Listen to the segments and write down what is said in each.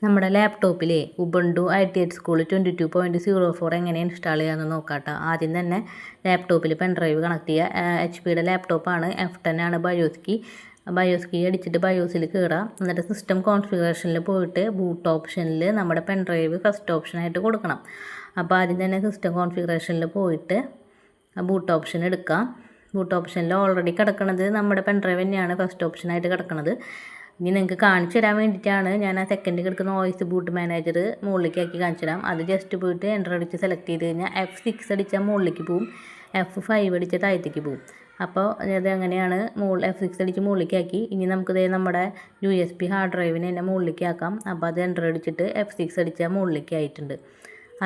നമ്മുടെ ലാപ്ടോപ്പിൽ Ubuntu ITH school 22.04 എങ്ങനെ ഇൻസ്റ്റാൾ ചെയ്യാമെന്ന് നോക്കാം കേട്ടോ. ആദ്യം തന്നെ ലാപ്ടോപ്പിൽ പെൻഡ്രൈവ് കണക്ട് ചെയ്യുക. HP ലാപ്ടോപ്പാണ്, F10 ആണ് ബയോസ് കീ അടിച്ചിട്ട് ബയോസിൽ കയറാം. എന്നിട്ട് സിസ്റ്റം കോൺഫിഗറേഷനിൽ പോയിട്ട് ബൂട്ട് ഓപ്ഷനിൽ നമ്മുടെ പെൻഡ്രൈവ് ഫസ്റ്റ് ഓപ്ഷനായിട്ട് കൊടുക്കണം. അപ്പോൾ ആദ്യം തന്നെ സിസ്റ്റം കോൺഫിഗറേഷനിൽ പോയിട്ട് ബൂട്ട് ഓപ്ഷൻ എടുക്കാം. ബൂട്ട് ഓപ്ഷനിൽ ഓൾറെഡി കിടക്കുന്നത് നമ്മുടെ പെൻഡ്രൈവ് തന്നെയാണ് ഫസ്റ്റ് ഓപ്ഷനായിട്ട് കിടക്കുന്നത്. ഇനി നിങ്ങൾക്ക് കാണിച്ചു തരാൻ വേണ്ടിയിട്ടാണ് ഞാൻ ആ സെക്കൻഡ് കിടക്കുന്ന വോയിസ് ബൂട്ട് മാനേജർ മുകളിലേക്ക് ആക്കി കാണിച്ചു തരാം. അത് ജസ്റ്റ് പോയിട്ട് എൻ്റർ അടിച്ച് സെലക്ട് ചെയ്ത് കഴിഞ്ഞാൽ F6 അടിച്ചാൽ മുകളിലേക്ക് പോവും, F5 അടിച്ചാൽ താഴത്തേക്ക് പോവും. അപ്പോൾ അത് അങ്ങനെയാണ് F6 അടിച്ച് മുകളിലേക്ക് ആക്കി. ഇനി നമുക്കിത് നമ്മുടെ USB ഹാർഡ് ഡ്രൈവിനെ തന്നെ മുകളിലേക്ക് ആക്കാം. അപ്പോൾ അത് എൻ്റർ അടിച്ചിട്ട് F6 അടിച്ചാൽ മുകളിലേക്ക് ആയിട്ടുണ്ട്.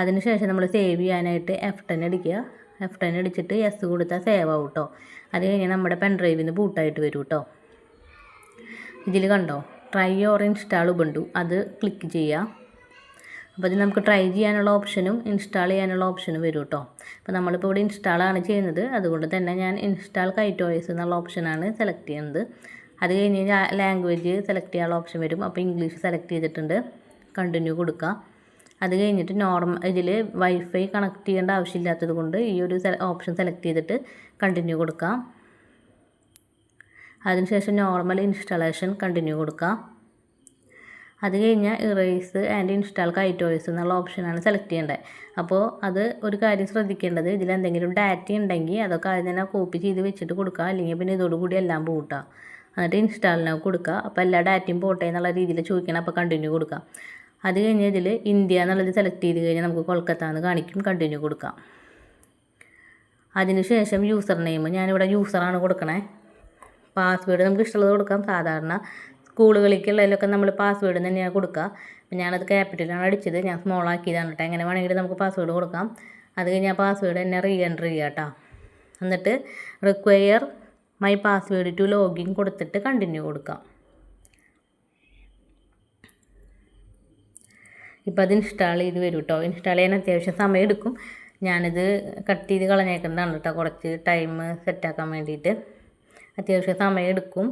അതിനുശേഷം നമ്മൾ സേവ് ചെയ്യാനായിട്ട് F10 അടിക്കുക. F10 അടിച്ചിട്ട് S കൊടുത്താൽ സേവ് ആവും കേട്ടോ. അത് കഴിഞ്ഞാൽ നമ്മുടെ പെൻഡ്രൈവിൽ നിന്ന് ബൂട്ടായിട്ട് വരും കേട്ടോ. ഇതിൽ കണ്ടോ ട്രൈ ഓർ ഇൻസ്റ്റാൾ ഉബുണ്ടു, അത് ക്ലിക്ക് ചെയ്യുക. അപ്പോൾ ഇത് നമുക്ക് ട്രൈ ചെയ്യാനുള്ള ഓപ്ഷനും ഇൻസ്റ്റാൾ ചെയ്യാനുള്ള ഓപ്ഷനും വരും കേട്ടോ. അപ്പോൾ നമ്മളിപ്പോൾ ഇവിടെ ഇൻസ്റ്റാളാണ് ചെയ്യുന്നത്, അതുകൊണ്ട് തന്നെ ഞാൻ ഇൻസ്റ്റാൾ KiteOS എന്നുള്ള ഓപ്ഷനാണ് സെലക്ട് ചെയ്യുന്നത്. അത് കഴിഞ്ഞ് ലാംഗ്വേജ് സെലക്ട് ചെയ്യാനുള്ള ഓപ്ഷൻ വരും. അപ്പോൾ ഇംഗ്ലീഷ് സെലക്ട് ചെയ്തിട്ടുണ്ട്, കണ്ടിന്യൂ കൊടുക്കുക. അത് കഴിഞ്ഞിട്ട് ഇതിൽ വൈഫൈ കണക്ട് ചെയ്യേണ്ട ആവശ്യമില്ലാത്തത് കൊണ്ട് ഈ ഒരു ഓപ്ഷൻ സെലക്ട് ചെയ്തിട്ട് കണ്ടിന്യൂ കൊടുക്കാം. അതിനുശേഷം നോർമൽ ഇൻസ്റ്റാളേഷൻ കണ്ടിന്യൂ കൊടുക്കുക. അത് കഴിഞ്ഞാൽ ഇറേസ് ആൻഡ് ഇൻസ്റ്റാൾ KiteOS എന്നുള്ള ഓപ്ഷനാണ് സെലക്ട് ചെയ്യേണ്ടത്. അപ്പോൾ അത് ഒരു കാര്യം ശ്രദ്ധിക്കേണ്ടത്, ഇതിലെന്തെങ്കിലും ഡാറ്റ ഉണ്ടെങ്കിൽ അതൊക്കെ ആദ്യം തന്നെ കോപ്പി ചെയ്ത് വെച്ചിട്ട് കൊടുക്കുക, അല്ലെങ്കിൽ പിന്നെ ഇതോടുകൂടി എല്ലാം പോട്ടാം. എന്നിട്ട് ഇൻസ്റ്റാളിന് കൊടുക്കുക. അപ്പോൾ എല്ലാ ഡാറ്റയും പോട്ടെ എന്നുള്ള രീതിയിൽ ചോദിക്കണം. അപ്പോൾ കണ്ടിന്യൂ കൊടുക്കുക. അത് കഴിഞ്ഞ് ഇതിൽ ഇന്ത്യ എന്നുള്ളത് സെലക്ട് ചെയ്ത് കഴിഞ്ഞാൽ നമുക്ക് കൊൽക്കത്ത എന്ന് കാണിക്കും, കണ്ടിന്യൂ കൊടുക്കാം. അതിനുശേഷം യൂസർ നെയിം ഞാനിവിടെ യൂസറാണ് കൊടുക്കണേ. പാസ്വേഡ് നമുക്ക് ഇഷ്ടമുള്ളത് കൊടുക്കാം. സാധാരണ സ്കൂളുകളിലേക്കുള്ളതിലൊക്കെ നമ്മൾ പാസ്വേഡ് തന്നെയാണ് കൊടുക്കുക. അപ്പം ഞാനത് ക്യാപിറ്റലാണ് അടിച്ചത്, ഞാൻ സ്മോൾ ആക്കിയതാണ് കേട്ടോ. എങ്ങനെ വേണമെങ്കിലും നമുക്ക് പാസ്വേഡ് കൊടുക്കാം. അത് കഴിഞ്ഞാൽ പാസ്വേഡ് തന്നെ എൻ്റർ ചെയ്യുക കേട്ടോ. എന്നിട്ട് require my password to login കൊടുത്തിട്ട് കണ്ടിന്യൂ കൊടുക്കാം. ഇപ്പോൾ അത് ഇൻസ്റ്റാൾ ചെയ്ത് വരും കേട്ടോ. ഇൻസ്റ്റാൾ ചെയ്യാൻ അത്യാവശ്യം സമയം എടുക്കും. ഞാനിത് കട്ട് ചെയ്ത് കളഞ്ഞേക്കുന്നതാണ് കേട്ടോ, കുറച്ച് ടൈം സെറ്റാക്കാൻ വേണ്ടിയിട്ട്. അത്യാവശ്യം സമയം എടുക്കും.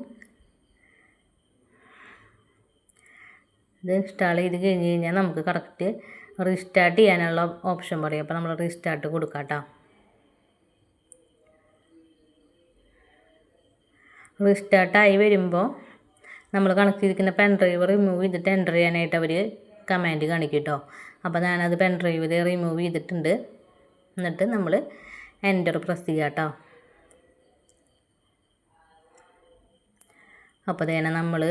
ഇത് ഇൻസ്റ്റാൾ ചെയ്ത് കഴിഞ്ഞ് കഴിഞ്ഞാൽ നമുക്ക് കറക്റ്റ് റീസ്റ്റാർട്ട് ചെയ്യാനുള്ള ഓപ്ഷൻ പറയും. അപ്പോൾ നമ്മൾ റീസ്റ്റാർട്ട് കൊടുക്കാം കേട്ടോ. റീസ്റ്റാർട്ടായി വരുമ്പോൾ നമ്മൾ കണക്ട് ചെയ്തിരിക്കുന്ന പെൻഡ്രൈവ് റിമൂവ് ചെയ്തിട്ട് എൻ്റർ ചെയ്യാനായിട്ട് അവർ കമാൻഡ് കാണിക്കും കേട്ടോ. അപ്പോൾ ഞാനത് പെൻഡ്രൈവിൽ റിമൂവ് ചെയ്തിട്ടുണ്ട്. എന്നിട്ട് നമ്മൾ എൻ്റർ പ്രസ് ചെയ്യുക കേട്ടോ. അപ്പോൾ തന്നെ നമ്മൾ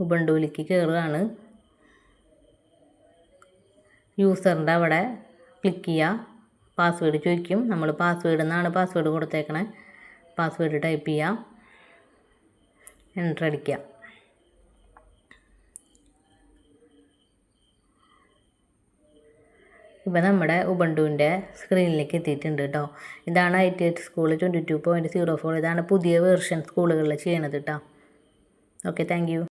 ഉബുണ്ടുവിലേക്ക് കയറുകയാണ്. യൂസറിൻ്റെ അവിടെ ക്ലിക്ക് ചെയ്യുക. പാസ്വേഡ് ചോദിക്കും. നമ്മൾ പാസ്വേഡ് എന്നാണ് പാസ്വേഡ് കൊടുത്തേക്കണേ. പാസ്വേഡ് ടൈപ്പ് ചെയ്യുക, എൻ്റർ അടിക്കുക. ഇപ്പോൾ നമ്മുടെ ഉബുണ്ടുവിൻ്റെ സ്ക്രീനിലേക്ക് എത്തിയിട്ടുണ്ട് കേട്ടോ. ഇതാണ് ITH സ്കൂൾ 22.04. ഇതാണ് പുതിയ വേർഷൻ സ്കൂളുകളിൽ ചെയ്യണത് കേട്ടോ. Okay, thank you.